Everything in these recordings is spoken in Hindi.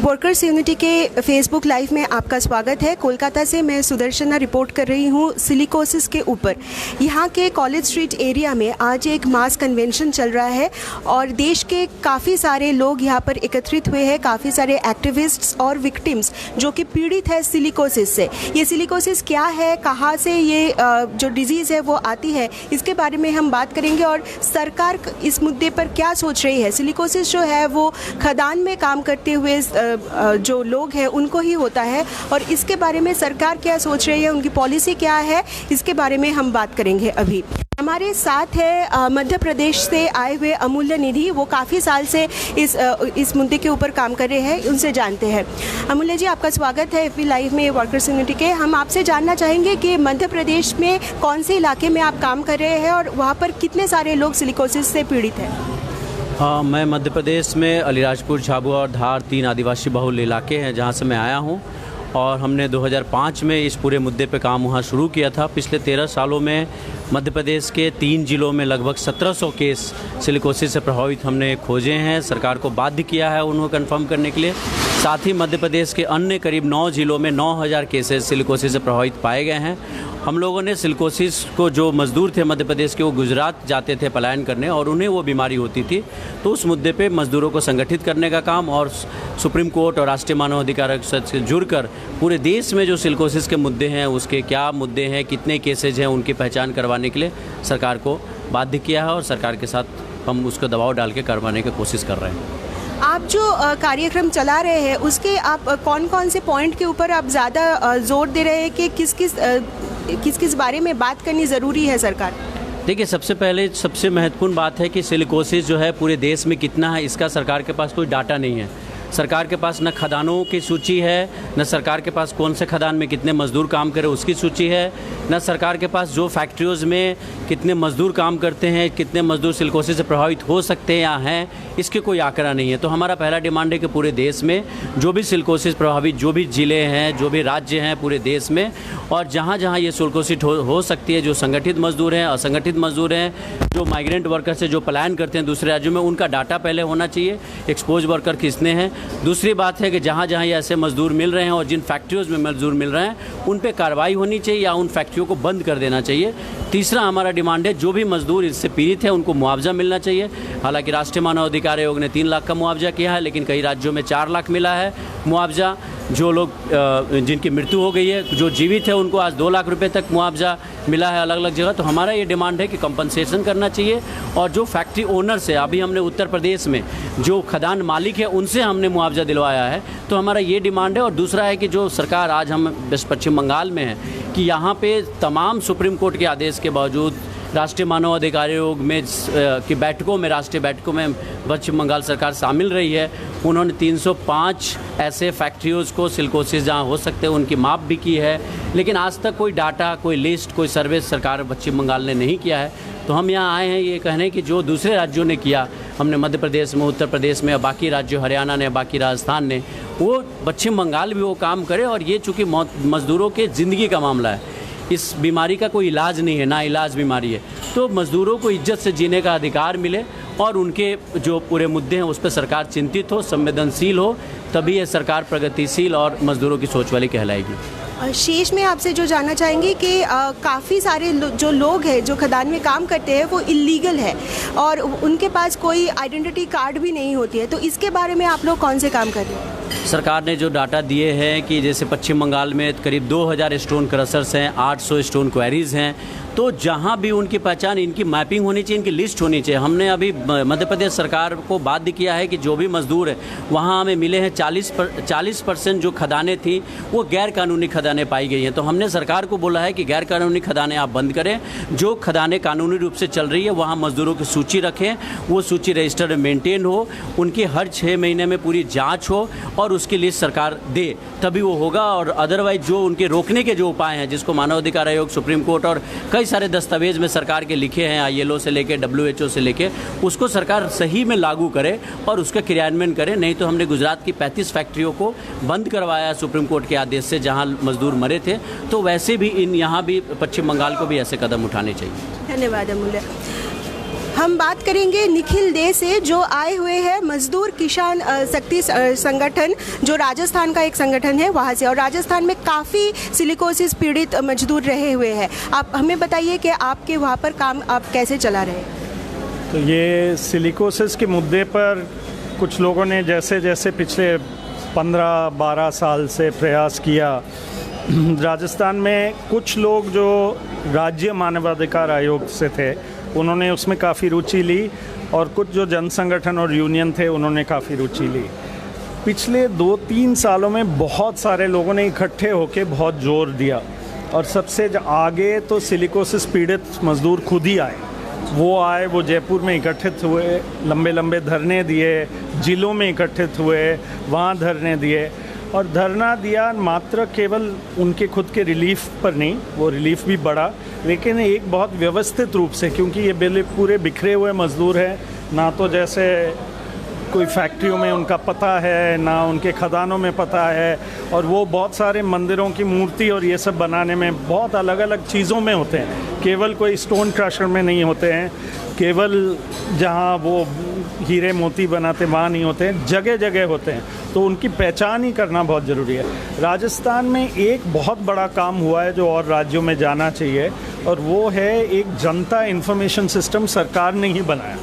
वर्कर्स यूनिटी के फेसबुक लाइव में आपका स्वागत है। कोलकाता से मैं सुदर्शना रिपोर्ट कर रही हूँ सिलिकोसिस के ऊपर। यहाँ के कॉलेज स्ट्रीट एरिया में आज एक मास कन्वेंशन चल रहा है और देश के काफ़ी सारे लोग यहाँ पर एकत्रित हुए हैं, काफ़ी सारे एक्टिविस्ट्स और विक्टिम्स जो कि पीड़ित है सिलिकोसिस से। ये सिलिकोसिस क्या है, कहाँ से ये जो डिजीज़ है वो आती है, इसके बारे में हम बात करेंगे और सरकार इस मुद्दे पर क्या सोच रही है। सिलिकोसिस जो है वो खदान में काम करते हुए जो लोग हैं उनको ही होता है और इसके बारे में सरकार क्या सोच रही है, उनकी पॉलिसी क्या है, इसके बारे में हम बात करेंगे। अभी हमारे साथ है मध्य प्रदेश से आए हुए अमूल्य निधि। वो काफ़ी साल से इस मुद्दे के ऊपर काम कर रहे हैं, उनसे जानते हैं। अमूल्य जी, आपका स्वागत है एफबी लाइव में वर्कर्स यूनिटी के। हम आपसे जानना चाहेंगे कि मध्य प्रदेश में कौन से इलाके में आप काम कर रहे हैं और वहाँ पर कितने सारे लोग सिलिकोसिस से पीड़ित हैं। हाँ, मैं मध्य प्रदेश में अलीराजपुर, झाबुआ और धार 3 आदिवासी बहुल इलाके हैं जहाँ से मैं आया हूँ और हमने 2005 में इस पूरे मुद्दे पे काम वहाँ शुरू किया था। पिछले 13 सालों में मध्य प्रदेश के 3 जिलों में लगभग 1700 केस सिलिकोसिस से प्रभावित हमने खोजे हैं। सरकार को बाध्य किया है उन्हें कंफर्म करने के लिए। साथ ही मध्य प्रदेश के अन्य करीब 9 जिलों में 9000 केसेस सिलिकोसिस से प्रभावित पाए गए हैं। हम लोगों ने सिलिकोसिस को, जो मज़दूर थे मध्य प्रदेश के, वो गुजरात जाते थे पलायन करने और उन्हें वो बीमारी होती थी, तो उस मुद्दे पे मज़दूरों को संगठित करने का काम और सुप्रीम कोर्ट और राष्ट्रीय मानवाधिकार आयोग से जुड़कर पूरे देश में जो सिलिकोसिस के मुद्दे हैं, उसके क्या मुद्दे हैं, कितने केसेज हैं, उनकी पहचान करवाने के लिए सरकार को बाध्य किया है और सरकार के साथ हम उसको दबाव डाल के करवाने की कोशिश कर रहे हैं। आप जो कार्यक्रम चला रहे हैं उसके आप कौन कौन से पॉइंट के ऊपर आप ज़्यादा जोर दे रहे हैं कि किस किस बारे में बात करनी ज़रूरी है सरकार? देखिए, सबसे पहले सबसे महत्वपूर्ण बात है कि सिलिकोसिस जो है पूरे देश में कितना है, इसका सरकार के पास कोई डाटा नहीं है। सरकार के पास न खदानों की सूची है, न सरकार के पास कौन से खदान में कितने मजदूर काम करें उसकी सूची है, न सरकार के पास जो फैक्ट्रियोज़ में कितने मजदूर काम करते हैं, कितने मजदूर सिलिकोसिस से प्रभावित हो सकते हैं या हैं, इसके कोई आंकड़ा नहीं है। तो हमारा पहला डिमांड है कि पूरे देश में जो भी सिलिकोसिस प्रभावित जो भी ज़िले हैं, जो भी राज्य हैं पूरे देश में, और जहाँ जहाँ ये सिलिकोसिस हो सकती है, जो संगठित मजदूर हैं, असंगठित मजदूर हैं, जो माइग्रेंट वर्कर से जो पलायन करते हैं दूसरे राज्यों में, उनका डाटा पहले होना चाहिए, एक्सपोज वर्कर किसने हैं। दूसरी बात है कि जहाँ जहाँ ये ऐसे मजदूर मिल रहे हैं और जिन फैक्ट्रियोज़ में मजदूर मिल रहे हैं उन पे कार्रवाई होनी चाहिए या उन फैक्ट्रियों को बंद कर देना चाहिए। तीसरा हमारा डिमांड है जो भी मजदूर इससे पीड़ित है उनको मुआवजा मिलना चाहिए। हालांकि राष्ट्रीय मानवाधिकार आयोग ने 3 लाख का मुआवजा किया है, लेकिन कई राज्यों में 4 लाख मिला है मुआवजा। जो लोग जिनकी मृत्यु हो गई है, जो जीवित है, उनको आज 2 लाख रुपए तक मुआवजा मिला है अलग अलग जगह। तो हमारा ये डिमांड है कि कंपनसेशन करना चाहिए और जो फैक्ट्री ओनर्स है, अभी हमने उत्तर प्रदेश में जो खदान मालिक है उनसे हमने मुआवजा दिलवाया है। तो हमारा ये डिमांड है। और दूसरा है कि जो सरकार आज हम पश्चिम बंगाल में है कि यहाँ पे तमाम सुप्रीम कोर्ट के आदेश के बावजूद राष्ट्रीय मानवाधिकार आयोग में की बैठकों में, राष्ट्रीय बैठकों में पश्चिम बंगाल सरकार शामिल रही है। उन्होंने 305 ऐसे फैक्ट्रियोज़ को सिलिकोसिस जहाँ हो सकते हैं उनकी माप भी की है, लेकिन आज तक कोई डाटा, कोई लिस्ट, कोई सर्वे सरकार पश्चिम बंगाल ने नहीं किया है। तो हम यहाँ आए हैं ये कहने कि जो दूसरे राज्यों ने किया, हमने मध्य प्रदेश में, उत्तर प्रदेश में, बाकी राज्यों हरियाणा ने, बाकी राजस्थान ने, वो पश्चिम बंगाल भी वो काम करे। और ये चूँकि मज़दूरों के ज़िंदगी का मामला है, इस बीमारी का कोई इलाज नहीं है, ना इलाज बीमारी है, तो मज़दूरों को इज्जत से जीने का अधिकार मिले और उनके जो पूरे मुद्दे हैं उस पर सरकार चिंतित हो, संवेदनशील हो, तभी ये सरकार प्रगतिशील और मज़दूरों की सोच वाली कहलाएगी। शेष में आपसे जो जानना चाहेंगे कि काफ़ी सारे जो लोग हैं जो खदान में काम करते हैं वो इलीगल है और उनके पास कोई आइडेंटिटी कार्ड भी नहीं होती है, तो इसके बारे में आप लोग कौन से काम कर रहे हैं? सरकार ने जो डाटा दिए हैं कि जैसे पश्चिम बंगाल में करीब 2000 स्टोन क्रशर्स हैं, 800 स्टोन क्वेरीज हैं, तो जहाँ भी उनकी पहचान, इनकी मैपिंग होनी चाहिए, इनकी लिस्ट होनी चाहिए। हमने अभी मध्य प्रदेश सरकार को बाध्य किया है कि जो भी मजदूर है वहाँ हमें मिले हैं 40% जो खदानें थी वो गैर कानूनी खदानें पाई गई हैं। तो हमने सरकार को बोला है कि गैर कानूनी खदानें आप बंद करें, जो खदानें कानूनी रूप से चल रही है वहाँ मजदूरों की सूची रखें, वो सूची रजिस्टर में मेंटेन हो, उनकी हर 6 महीने में पूरी जाँच हो और उसकी लिस्ट सरकार दे, तभी वो होगा। और अदरवाइज जो उनके रोकने के जो उपाय हैं, जिसको मानवाधिकार आयोग, सुप्रीम कोर्ट और कई सारे दस्तावेज में सरकार के लिखे हैं, ILO से लेके WHO से लेके, उसको सरकार सही में लागू करे और उसका क्रियान्वयन करे। नहीं तो हमने गुजरात की 35 फैक्ट्रियों को बंद करवाया सुप्रीम कोर्ट के आदेश से, जहां मजदूर मरे थे। तो वैसे भी यहाँ भी पश्चिम बंगाल को भी ऐसे कदम उठाने चाहिए। धन्यवाद अमूल्य। हम बात करेंगे निखिल दे से, जो आए हुए हैं मजदूर किसान शक्ति संगठन, जो राजस्थान का एक संगठन है वहाँ से, और राजस्थान में काफ़ी सिलिकोसिस पीड़ित मजदूर रहे हुए हैं। आप हमें बताइए कि आपके वहाँ पर काम आप कैसे चला रहे हैं? तो ये सिलिकोसिस के मुद्दे पर कुछ लोगों ने जैसे जैसे पिछले 15-12 साल से प्रयास किया, राजस्थान में कुछ लोग जो राज्य मानवाधिकार आयोग से थे उन्होंने उसमें काफ़ी रुचि ली, और कुछ जो जन संगठन और यूनियन थे उन्होंने काफ़ी रुचि ली। पिछले 2-3 सालों में बहुत सारे लोगों ने इकट्ठे होकर बहुत जोर दिया, और सबसे आगे तो सिलिकोसिस पीड़ित मजदूर खुद ही आए। वो जयपुर में इकट्ठित हुए, लंबे लंबे धरने दिए, जिलों में इकट्ठित हुए, वहाँ धरने दिए, और धरना दिया मात्र केवल उनके खुद के रिलीफ पर नहीं, वो रिलीफ भी बढ़ा, लेकिन एक बहुत व्यवस्थित रूप से, क्योंकि ये पूरे बिखरे हुए मजदूर हैं, ना तो जैसे कोई फैक्ट्रियों में उनका पता है, ना उनके खदानों में पता है, और वो बहुत सारे मंदिरों की मूर्ति और ये सब बनाने में बहुत अलग अलग चीज़ों में होते हैं, केवल कोई स्टोन क्रशर में नहीं होते हैं, केवल जहाँ वो हीरे मोती बनाते वहाँ नहीं होते हैं, जगह जगह होते हैं। तो उनकी पहचान ही करना बहुत ज़रूरी है। राजस्थान में एक बहुत बड़ा काम हुआ है जो और राज्यों में जाना चाहिए, और वो है एक जनता इन्फॉर्मेशन सिस्टम सरकार ने ही बनाया,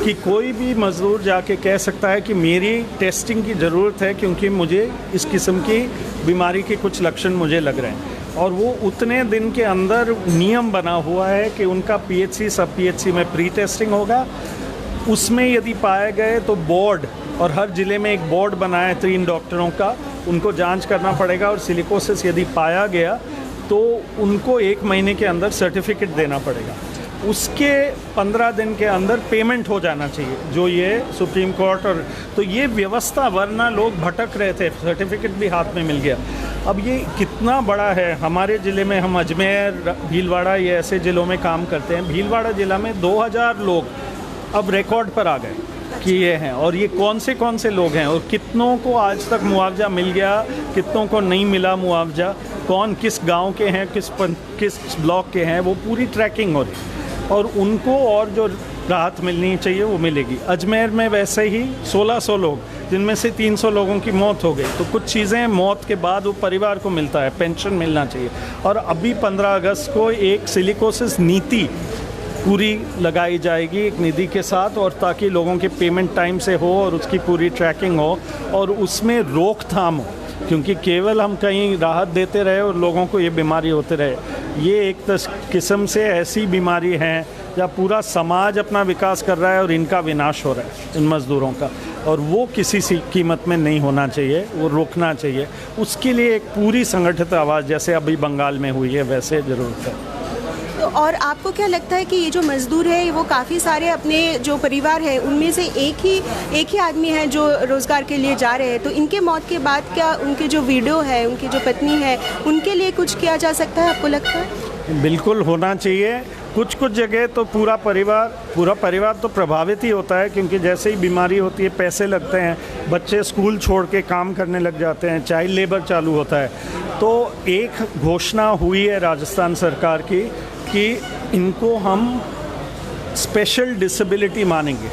कि कोई भी मज़दूर जाके कह सकता है कि मेरी टेस्टिंग की ज़रूरत है क्योंकि मुझे इस किस्म की बीमारी के कुछ लक्षण मुझे लग रहे हैं, और वो उतने दिन के अंदर नियम बना हुआ है कि उनका पीएचसी सब पीएचसी में प्री टेस्टिंग होगा। उसमें यदि पाए गए तो बोर्ड, और हर ज़िले में एक बोर्ड बना है 3 डॉक्टरों का, उनको जांच करना पड़ेगा, और सिलिकोसिस यदि पाया गया तो उनको 1 महीने के अंदर सर्टिफिकेट देना पड़ेगा। उसके 15 दिन के अंदर पेमेंट हो जाना चाहिए, जो ये सुप्रीम कोर्ट, और तो ये व्यवस्था, वरना लोग भटक रहे थे, सर्टिफिकेट भी हाथ में मिल गया। अब ये कितना बड़ा है, हमारे ज़िले में हम अजमेर, भीलवाड़ा, ये ऐसे ज़िलों में काम करते हैं। भीलवाड़ा ज़िला में 2000 लोग अब रिकॉर्ड पर आ गए कि ये हैं, और ये कौन से लोग हैं, और कितनों को आज तक मुआवजा मिल गया, कितनों को नहीं मिला मुआवजा, कौन किस गांव के हैं, किस ब्लॉक के हैं, वो पूरी ट्रैकिंग हो रही है, और उनको और जो राहत मिलनी चाहिए वो मिलेगी। अजमेर में वैसे ही 1600 लोग, जिनमें से 300 लोगों की मौत हो गई। तो कुछ चीज़ें मौत के बाद वो परिवार को मिलता है, पेंशन मिलना चाहिए। और अभी 15 अगस्त को एक सिलिकोसिस नीति पूरी लगाई जाएगी एक निधि के साथ, और ताकि लोगों के पेमेंट टाइम से हो और उसकी पूरी ट्रैकिंग हो और उसमें रोकथाम हो, क्योंकि केवल हम कहीं राहत देते रहे और लोगों को ये बीमारी होते रहे, ये एक किस्म से ऐसी बीमारी है जहाँ पूरा समाज अपना विकास कर रहा है और इनका विनाश हो रहा है, इन मज़दूरों का, और वो किसी सी कीमत में नहीं होना चाहिए, वो रोकना चाहिए। उसके लिए एक पूरी संगठित आवाज़, जैसे अभी बंगाल में हुई है, वैसे ज़रूरत है। तो और आपको क्या लगता है कि ये जो मज़दूर है वो काफ़ी सारे अपने जो परिवार है उनमें से एक ही आदमी है जो रोज़गार के लिए जा रहे हैं, तो इनके मौत के बाद क्या उनके जो विडो है, उनकी जो पत्नी है, उनके लिए कुछ किया जा सकता है, आपको लगता है? बिल्कुल होना चाहिए। कुछ जगह तो पूरा परिवार तो प्रभावित ही होता है, क्योंकि जैसे ही बीमारी होती है पैसे लगते हैं, बच्चे स्कूल छोड़ के काम करने लग जाते हैं, चाइल्ड लेबर चालू होता है। तो एक घोषणा हुई है राजस्थान सरकार की कि इनको हम स्पेशल डिसेबिलिटी मानेंगे।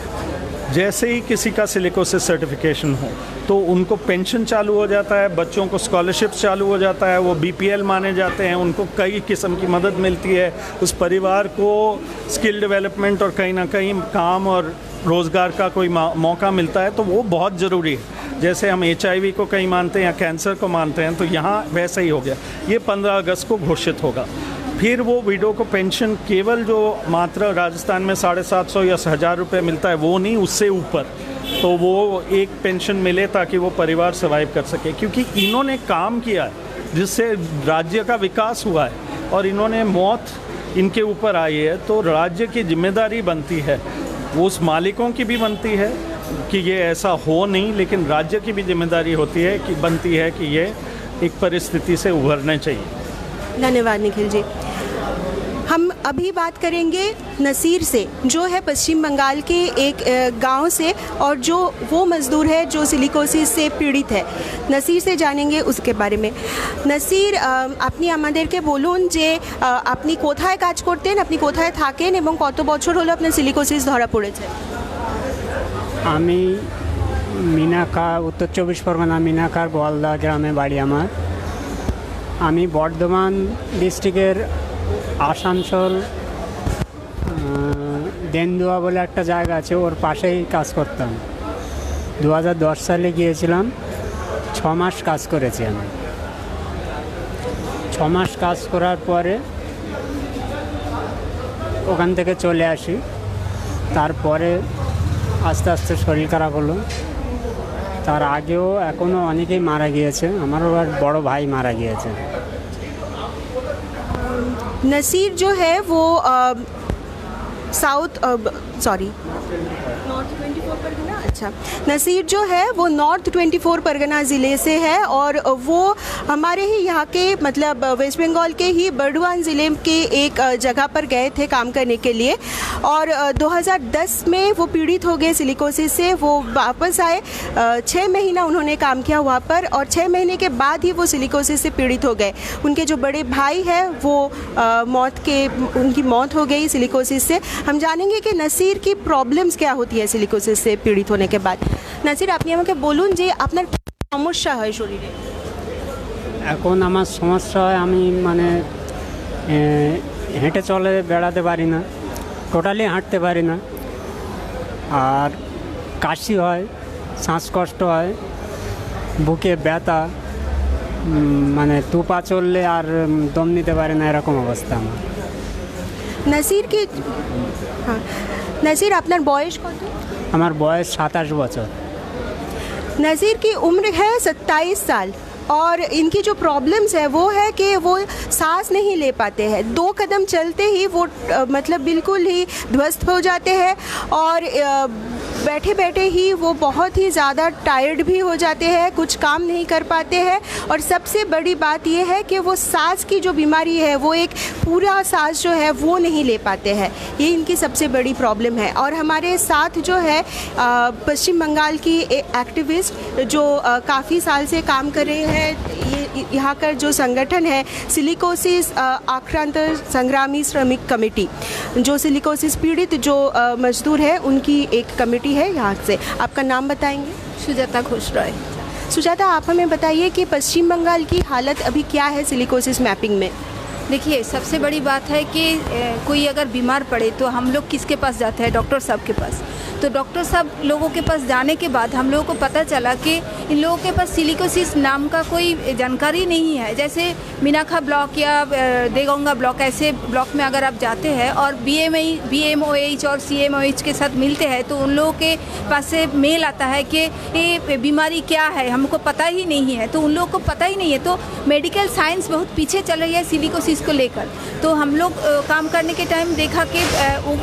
जैसे ही किसी का सिलिकोसिस सर्टिफिकेशन हो तो उनको पेंशन चालू हो जाता है, बच्चों को स्कॉलरशिप्स चालू हो जाता है, वो बीपीएल माने जाते हैं, उनको कई किस्म की मदद मिलती है, उस परिवार को स्किल डेवलपमेंट और कहीं ना कहीं काम और रोज़गार का कोई मौका मिलता है, तो वो बहुत ज़रूरी है। जैसे हम HIV को कहीं मानते हैं या कैंसर को मानते हैं, तो यहाँ वैसा ही हो गया। ये 15 अगस्त को घोषित होगा। फिर वो विडो को पेंशन केवल जो मात्र राजस्थान में 750 या 1000 रुपये मिलता है वो नहीं, उससे ऊपर, तो वो एक पेंशन मिले ताकि वो परिवार सर्वाइव कर सके, क्योंकि इन्होंने काम किया है जिससे राज्य का विकास हुआ है, और इन्होंने मौत इनके ऊपर आई है, तो राज्य की जिम्मेदारी बनती है, वो उस मालिकों की भी बनती है कि ये ऐसा हो नहीं, लेकिन राज्य की भी जिम्मेदारी होती है कि बनती है कि ये एक परिस्थिति से उभरने चाहिए। धन्यवाद निखिल जी। हम अभी बात करेंगे नसीर से, जो है पश्चिम बंगाल के एक गांव से, और जो वो मज़दूर है जो सिलिकोसिस से पीड़ित है। नसीर से जानेंगे उसके बारे में। नसीर, আপনি আমাদেরকে বলুন যে আপনি কোথায় কাজ করতেন, আপনি কোথায় থাকেন এবং কত বছর হলো আপনার সিলিকোসিস ধরা পড়েছে? আমি মিনাখা, উত্তর চব্বিশ পরগনা মিনাখার গোয়ালদা গ্রামে বাড়ি আমার। আমি বর্ধমান ডিস্ট্রিক্টের আসানসোল দেন্দুয়া বলে একটা জায়গা আছে, ওর পাশেই কাজ করতাম। 2010 সালে গিয়েছিলাম, 6 মাস কাজ করেছি আমি। 6 মাস কাজ করার পরে ওখান থেকে চলে আসি। তারপরে আস্তে আস্তে শরীর খারাপ হলো। তার আগেও এখনও অনেকেই মারা গিয়েছে, আমারও আর বড় ভাই মারা গিয়েছে। नसीर जो है वो अच्छा, नसीर जो है वो नॉर्थ 24 परगना ज़िले से है, और वो हमारे ही यहाँ के मतलब वेस्ट बंगाल के ही बर्डवान ज़िले के एक जगह पर गए थे काम करने के लिए, और 2010 में वो पीड़ित हो गए सिलिकोसिस से। वो वापस आए, 6 महीना उन्होंने काम किया वहाँ पर, और 6 महीने के बाद ही वो सिलिकोसिस से पीड़ित हो गए। उनके जो बड़े भाई हैं वो उनकी मौत हो गई सिलिकोसिस से। हम जानेंगे कि नसीर की प्रॉब्लम्स क्या होती है सिलिकोसिस से पीड़ित होने के बाद। नसीर, আপনি আমাকে বলুন যে আপনার সমস্যা হয় শরীরে? এখন আমার সমস্যা হয়, আমি মানে হেঁটে চলে বেড়াতে পারি না, টোটালি হাঁটতে পারি না, আর কাশি হয়, শ্বাসকষ্ট হয়, বুকে ব্যথা, মানে দুপা চললে আর দম নিতে পারে না, এরকম অবস্থা আমার। नसीर की हाँ, नसीर আপনার বয়স কত? আমার বয়স 27 বছর। नज़ीर की उम्र है 27 साल, और इनकी जो प्रॉब्लम्स है वो है कि वो सांस नहीं ले पाते हैं। 2 कदम चलते ही वो मतलब बिल्कुल ही ध्वस्त हो जाते हैं, और बैठे बैठे ही वो बहुत ही ज़्यादा टायर्ड भी हो जाते हैं, कुछ काम नहीं कर पाते हैं। और सबसे बड़ी बात ये है कि वो सांस की जो बीमारी है, वो एक पूरा सांस जो है वो नहीं ले पाते हैं। ये इनकी सबसे बड़ी प्रॉब्लम है। और हमारे साथ जो है पश्चिम बंगाल की एक्टिविस्ट जो काफ़ी साल से काम कर रहे हैं, यहाँ का जो संगठन है सिलिकोसिस आक्रांत संग्रामी श्रमिक कमेटी, जो सिलिकोसिस पीड़ित जो मजदूर है उनकी एक कमेटी है यहाँ से। आपका नाम बताएंगे? सुजाता घोष रॉय। सुजाता, आप हमें बताइए कि पश्चिम बंगाल की हालत अभी क्या है सिलिकोसिस मैपिंग में? देखिए, सबसे बड़ी बात है कि कोई अगर बीमार पड़े तो हम लोग किसके पास जाते हैं? डॉक्टर साहब के पास। तो डॉक्टर साहब लोगों के पास जाने के बाद हम लोगों को पता चला कि इन लोगों के पास सिलिकोसिस नाम का कोई जानकारी नहीं है। जैसे मीनाखा ब्लॉक या देगोंगा ब्लॉक, ऐसे ब्लॉक में अगर आप जाते हैं और BMOH और CMOH के साथ मिलते हैं तो उन लोगों के पास से मेल आता है कि ये बीमारी क्या है, हमको पता ही नहीं है। तो उन लोगों को पता ही नहीं है। तो मेडिकल साइंस बहुत पीछे चल रही है सिलिकोसिस को लेकर। तो हम लोग काम करने के टाइम देखा कि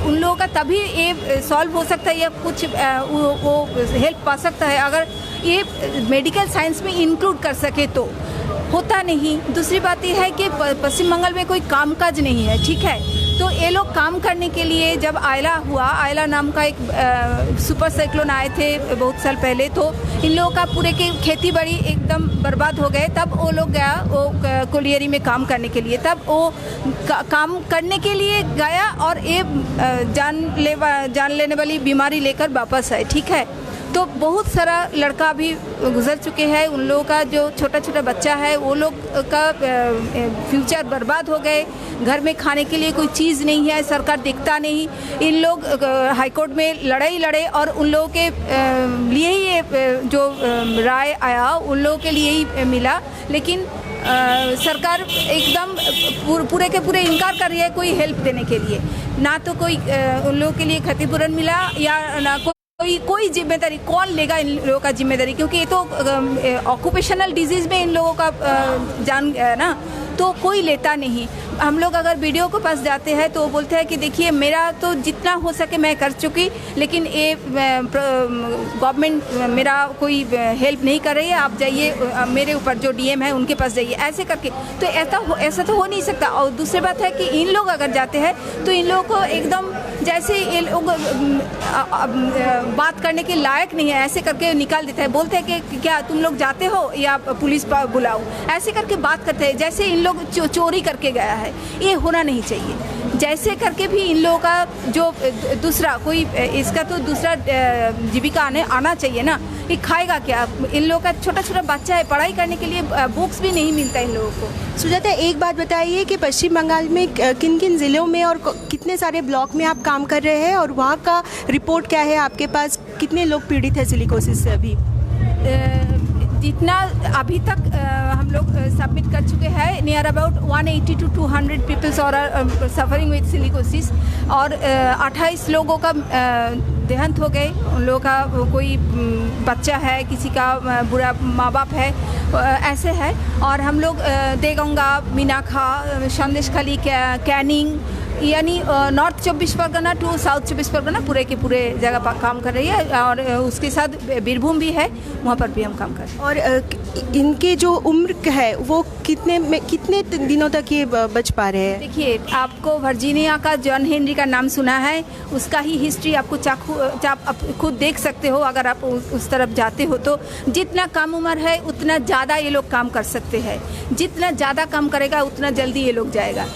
उन लोगों का तभी ये सॉल्व हो सकता है या कुछ वो हेल्प पा सकता है अगर ये मेडिकल साइंस में इंक्लूड कर सके। तो होता नहीं। दूसरी बात ये है कि पश्चिम बंगाल में कोई कामकाज नहीं है, ठीक है। तो ये लोग काम करने के लिए जब आयला हुआ, आयला नाम का एक सुपर साइक्लोन आए थे बहुत साल पहले, तो इन लोगों का पूरे की खेती बाड़ी एकदम बर्बाद हो गए। तब वो लोग गया वो कोलियरी में काम करने के लिए, तब वो काम करने के लिए गया और ये जान लेने वाली बीमारी लेकर वापस आए, ठीक है। तो बहुत सारा लड़का भी गुजर चुके हैं। उन लोगों का जो छोटा छोटा बच्चा है वो लोग का फ्यूचर बर्बाद हो गए। घर में खाने के लिए कोई चीज़ नहीं है, सरकार देखता नहीं। इन लोग हाईकोर्ट में लड़ाई लड़े और उन लोगों के लिए ही ये जो राय आया उन लोगों के लिए ही मिला। लेकिन सरकार एकदम पूरे के पूरे इनकार कर रही है कोई हेल्प देने के लिए। ना तो कोई उन लोगों के लिए क्षतिपूरण मिला या ना कोई जिम्मेदारी कौन लेगा इन लोगों का जिम्मेदारी, क्योंकि ये तो ऑक्यूपेशनल डिजीज़ में इन लोगों का जान गया ना, तो कोई लेता नहीं। हम लोग अगर वीडियो के पास जाते हैं तो वो बोलते हैं कि देखिए मेरा तो जितना हो सके मैं कर चुकी, लेकिन ये गवर्नमेंट मेरा कोई हेल्प नहीं कर रही है, आप जाइए मेरे ऊपर जो डीएम है उनके पास जाइए, ऐसे करके। तो ऐसा तो हो नहीं सकता। और दूसरी बात है कि इन लोग अगर जाते हैं तो इन लोगों को एकदम जैसे ये लोग बात करने के लायक नहीं है, ऐसे करके निकाल देता है। बोलते हैं कि क्या तुम लोग जाते हो या पुलिस बुलाओ, ऐसे करके बात करते हैं जैसे इन लोग चोरी करके गया है। ये होना नहीं चाहिए। जैसे करके भी इन लोगों का जो दूसरा कोई इसका तो दूसरा जीविका आना चाहिए ना। ये खाएगा क्या? इन लोगों का छोटा छोटा बच्चा है, पढ़ाई करने के लिए बुक्स भी नहीं मिलता इन लोगों को। सुजाता, एक बात बताइए कि पश्चिम बंगाल में किन किन ज़िलों में और कितने सारे ब्लॉक में आप काम कर रहे हैं, और वहाँ का रिपोर्ट क्या है आपके पास? कितने लोग पीड़ित हैं सिलिकोसिस से अभी? जितना अभी तक हम लोग सबमिट कर चुके हैं, नियर अबाउट 180 to 200 पीपल्स और सफरिंग विद सिलिकोसिस, और 28 लोगों का देहांत हो गए। उन लोगों का कोई बच्चा है, किसी का बुरा माँ बाप है, ऐसे है। और हम लोग देगंगा, मीनाखा, संदेशखाली, कैनिंग, यानी north 24 Pargana to south 24 Pargana पूरे के पूरे जगह पर काम कर रही है। और उसके साथ बीरभूम भी है, वहाँ पर भी हम काम कर रहे हैं। और इनके जो उम्र है वो कितने दिनों तक ये बच पा रहे हैं? देखिए, आपको वर्जीनिया का जॉन हेनरी का नाम सुना है, उसका ही हिस्ट्री आपको आप खुद देख सकते हो अगर आप उस तरफ जाते हो। तो जितना कम उम्र है उतना ज़्यादा ये लोग काम कर सकते हैं। जितना ज़्यादा काम करेगा उतना जल्दी ये लोग जाएगा।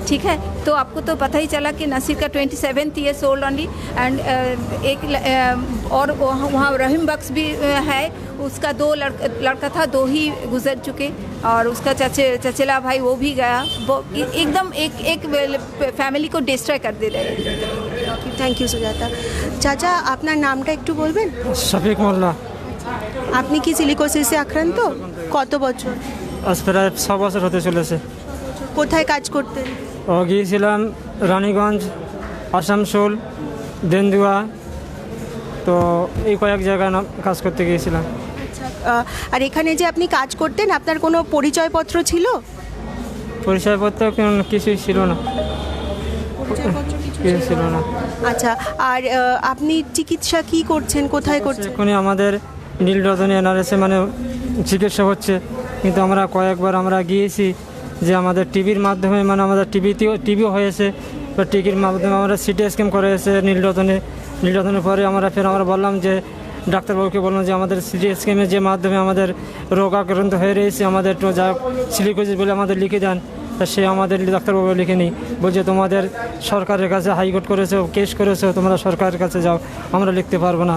ठीक है, तो आपको तो पता ही चला कि नसीर का 27 ईयर्स ओल्ड ओनली, एंड एक और वहाँ रहीम बख्श भी है, उसका 2 लड़का था, 2 ही गुजर चुके, और उसका चचेला भाई वो भी गया। वो एकदम एक फैमिली को डिस्ट्रॉय कर दे रहे। Thank you Sujata. चाचा, আপনার নামটা একটু বলবেন? শফিক মোল্লা। আপনি কি সিলিকোসিসে আক্রান্ত? কত বছর? আজ প্রায় 6 বছর হতে চলেছে। কোথায় কাজ করতেন? গিয়েছিলাম রানীগঞ্জ, আসানসোল, দেন্দুয়া, তো এই কয়েক জায়গায় কাজ করতে গিয়েছিলাম। আর এখানে যে আপনি কাজ করতেন, আপনার কোনো পরিচয়পত্র ছিল? পরিচয়পত্র কিছুই ছিল না, কিছু ছিল না। আচ্ছা, আর আপনি চিকিৎসা কি করছেন, কোথায় করছেন? এখনই আমাদের নীলরতনে এনআরএসে মানে চিকিৎসা হচ্ছে, কিন্তু আমরা কয়েকবার আমরা গিয়েছি যে আমাদের টিভির মাধ্যমে, মানে আমাদের টিভিও হয়েছে, বা টিভির মাধ্যমে আমরা সিটি স্ক্যান করে এসে নীলরতনের পরে আমরা বললাম যে ডাক্তারবাবুকে বললাম যে আমাদের সিটি স্ক্যানের যে মাধ্যমে আমাদের রোগ আক্রান্ত হয়ে রয়েছে, আমাদের একটু যা সিলিকোসিস বলে আমাদের লিখে দেন। তা সে আমাদের ডাক্তারবাবু লিখে নিই, বলছে তোমাদের সরকারের কাছে হাইকোর্ট করেছো, কেস করেছো, তোমরা সরকারের কাছে যাও, আমরা লিখতে পারবো না।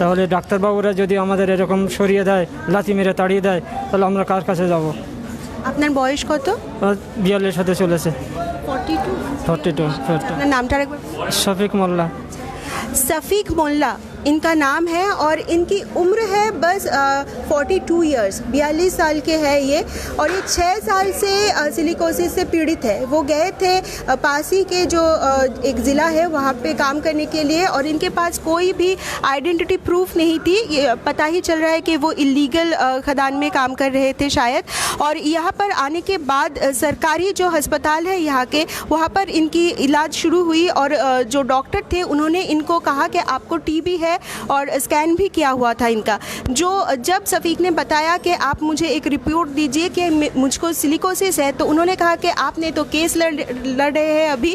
তাহলে ডাক্তারবাবুরা যদি আমাদের এরকম সরিয়ে দেয়, লাথি মেরে তাড়িয়ে দেয়, তাহলে আমরা কার কাছে যাব? আপনার বয়স কত? 42 সাথে চলেছে। 42। আপনার নামটা একবার? শফিক মোল্লা। सफ़ीक मोल्ला इनका नाम है, और इनकी उम्र है बस 42 ईयर्स, 42 साल के हैं ये। और ये 6 साल से सिलिकोसिस से पीड़ित है। वो गए थे पास ही के जो एक ज़िला है वहाँ पे काम करने के लिए, और इनके पास कोई भी आइडेंटिटी प्रूफ नहीं थी। ये पता ही चल रहा है कि वो इलीगल खदान में काम कर रहे थे शायद। और यहाँ पर आने के बाद सरकारी जो अस्पताल है यहाँ के, वहाँ पर इनकी इलाज शुरू हुई, और जो डॉक्टर थे उन्होंने इनको कहा कि आपको टीबी है, और स्कैन भी किया हुआ था इनका। जब सफ़ीक ने बताया कि आप मुझे एक रिपोर्ट दीजिए कि मुझको सिलिकोसिस है, तो उन्होंने कहा कि आपने तो केस लड़ रहे हैं अभी,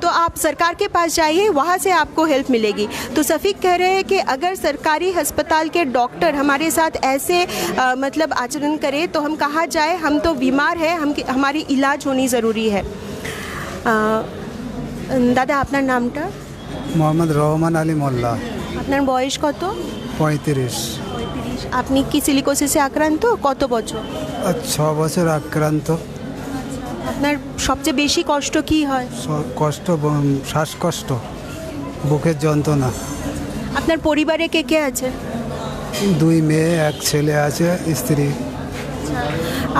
तो आप सरकार के पास जाइए, वहाँ से आपको हेल्प मिलेगी। तो सफ़ीक कह रहे हैं कि अगर सरकारी अस्पताल के डॉक्टर हमारे साथ ऐसे मतलब आचरण करें तो हम कहाँ जाए, हम तो बीमार हैं, हमारी इलाज होनी ज़रूरी है। दादा, আপনার নামটা? মোহাম্মদ রহমান আলী মোল্লা। আপনার বয়স কত? 35। আপনি কি সিলিকোসিসে আক্রান্ত? কত বছর? 6 বছর আক্রান্ত। আপনার সবচেয়ে বেশি কষ্ট কি হয়? কষ্ট, শ্বাসকষ্ট, বুকের যন্ত্রণা। আপনার পরিবারে কে কে আছে? 2 মেয়ে, 1 ছেলে আছে, স্ত্রী।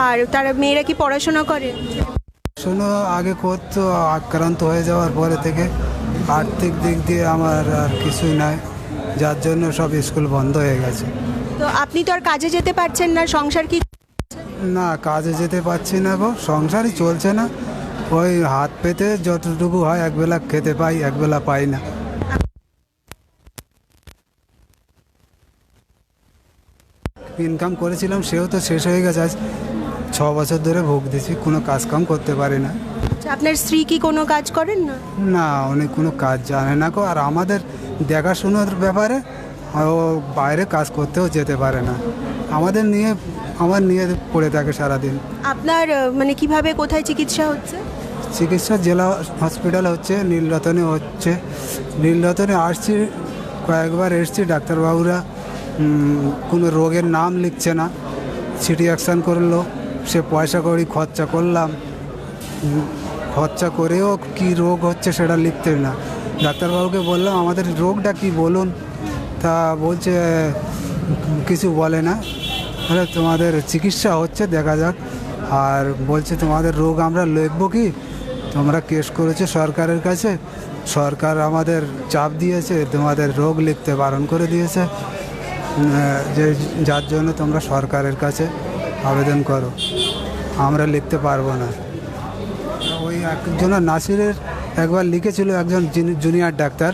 আর তারা মেয়েরা কি পড়াশোনা করে? শোনো, আগে করতো, আক্রান্ত হয়ে যাওয়ার পরে থেকে আর্থিক দিক দিয়ে আমার আর কিছুই নাই। যার জন্য সব স্কুল বন্ধ হয়ে গেছে। তো আপনি তো আর কাজে যেতে পারছেন না, সংসার কি? না, কাজে যেতে পারছি না গো, সংসারই চলছে না। ওই হাত পেতে যতটুকু হয় একবেলা খেতে পাই, একবেলা পাই না। ইনকাম করেছিলাম সেও তো শেষ হয়ে গেছে। আজ 6 বছর ধরে ভোগ দিচ্ছি, কোনো কাজকাম করতে পারি না। আচ্ছা, আপনার স্ত্রী কি কোনো কাজ করেন না? না, উনি কোনো কাজ জানে না গো। আর আমাদের দেখাশোনার ব্যাপারে ও বাইরে কাজ করতেও যেতে পারে না। আমার নিয়ে পড়ে থাকে সারাদিন। আপনার মানে কিভাবে, কোথায় চিকিৎসা হচ্ছে? চিকিৎসা জেলা হসপিটাল হচ্ছে, নীলরতনে হচ্ছে। নীলরতনে আসছি, কয়েকবার এসছি, ডাক্তারবাবুরা কোনো রোগের নাম লিখছে না। সিটি অ্যাকশান করলো, সে পয়সা কড়ি খরচা করলাম, খরচা করেও কি রোগ হচ্ছে সেটা লিখতে না। ডাক্তারবাবুকে বললাম আমাদের রোগটা কি বলুন, তা বলছে কিছু বলে না। তাহলে তোমাদের চিকিৎসা হচ্ছে, দেখা যাক। আর বলছে তোমাদের রোগ আমরা লিখবো কি, তোমরা কেস করেছো সরকারের কাছে, সরকার আমাদের চাপ দিয়েছে, তোমাদের রোগ লিখতে বারণ করে দিয়েছে, যে যার জন্য তোমরা সরকারের কাছে আবেদন করো, আমরা লিখতে পারবো না। ওই একজন নাসিরের একবার লিখেছিল একজন জুনিয়র ডাক্তার,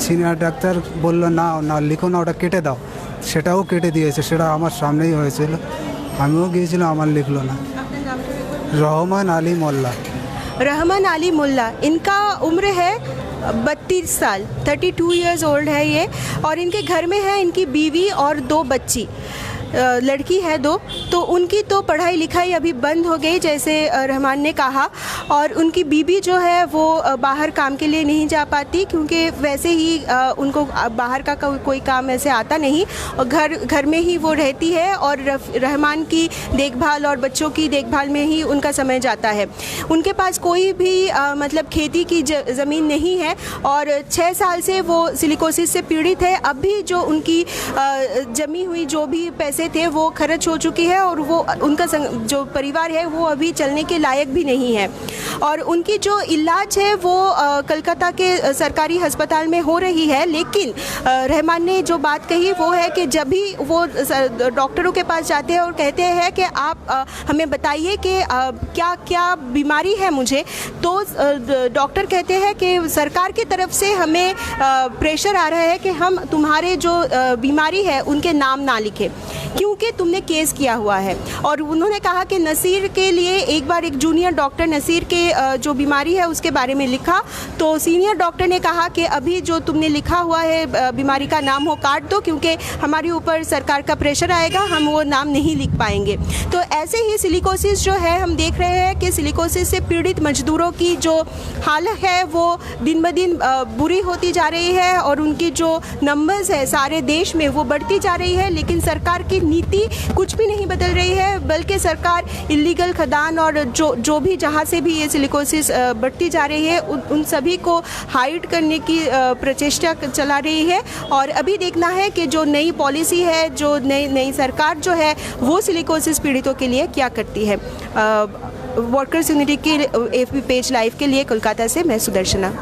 সিনিয়র ডাক্তার বলল না না লিখো না, ওটা কেটে দাও। সেটাও কেটে দিয়েছে, সেটা আমার সামনেই হয়েছিল, আমিও গিয়েছিলাম, আমার লিখলো না। रहमान अली मोल्ला। रहमान अली मुल्ला, इनका उम्र है 32 साल, 32 इयर्स ओल्ड है ये। और इनके घर में है इनकी बीवी और 2 बच्ची, लड़की है 2। तो उनकी तो पढ़ाई लिखाई अभी बंद हो गई, जैसे रहमान ने कहा। और उनकी बीवी जो है वो बाहर काम के लिए नहीं जा पाती, क्योंकि वैसे ही उनको बाहर का कोई काम ऐसे आता नहीं, और घर में ही वो रहती है। और रहमान की देखभाल और बच्चों की देखभाल में ही उनका समय जाता है। उनके पास कोई भी मतलब खेती की ज़मीन नहीं है, और 6 साल से वो सिलिकोसिस से पीड़ित है। अब भी जो उनकी जमी हुई जो भी पैसे थे वो खर्च हो चुकी है, और वो उनका जो परिवार है वो अभी चलने के लायक भी नहीं है। और उनकी जो इलाज है वो कलकत्ता के सरकारी अस्पताल में हो रही है। लेकिन रहमान ने जो बात कही वो है कि जब भी वो डॉक्टरों के पास जाते हैं और कहते हैं कि आप हमें बताइए कि क्या क्या बीमारी है मुझे, तो डॉक्टर कहते हैं कि सरकार की तरफ से हमें प्रेशर आ रहा है कि हम तुम्हारे जो बीमारी है उनके नाम ना लिखें, क्योंकि तुमने केस किया हुआ है। और उन्होंने कहा कि नसीर के लिए एक बार एक जूनियर डॉक्टर नसीर के जो बीमारी है उसके बारे में लिखा, तो सीनियर डॉक्टर ने कहा कि अभी जो तुमने लिखा हुआ है बीमारी का नाम हो काट दो, क्योंकि हमारे ऊपर सरकार का प्रेशर आएगा, हम वो नाम नहीं लिख पाएंगे। तो ऐसे ही सिलिकोसिस जो है, हम देख रहे हैं कि सिलिकोसिस से पीड़ित मजदूरों की जो हालत है वो दिन ब दिन बुरी होती जा रही है, और उनकी जो नंबर्स है सारे देश में वो बढ़ती जा रही है। लेकिन सरकार की नीति कुछ भी नहीं बदल रही है, बल्कि सरकार इलीगल खदान और जो भी जहाँ से भी ये सिलिकोसिस बढ़ती जा रही है उन सभी को हाइड करने की प्रचेष्टा चला रही है। और अभी देखना है कि जो नई पॉलिसी है, जो नई सरकार जो है वो सिलिकोसिस पीड़ितों के लिए क्या करती है। वर्कर्स यूनिटी के AFP पेज लाइव के लिए कोलकाता से मैं सुदर्शना।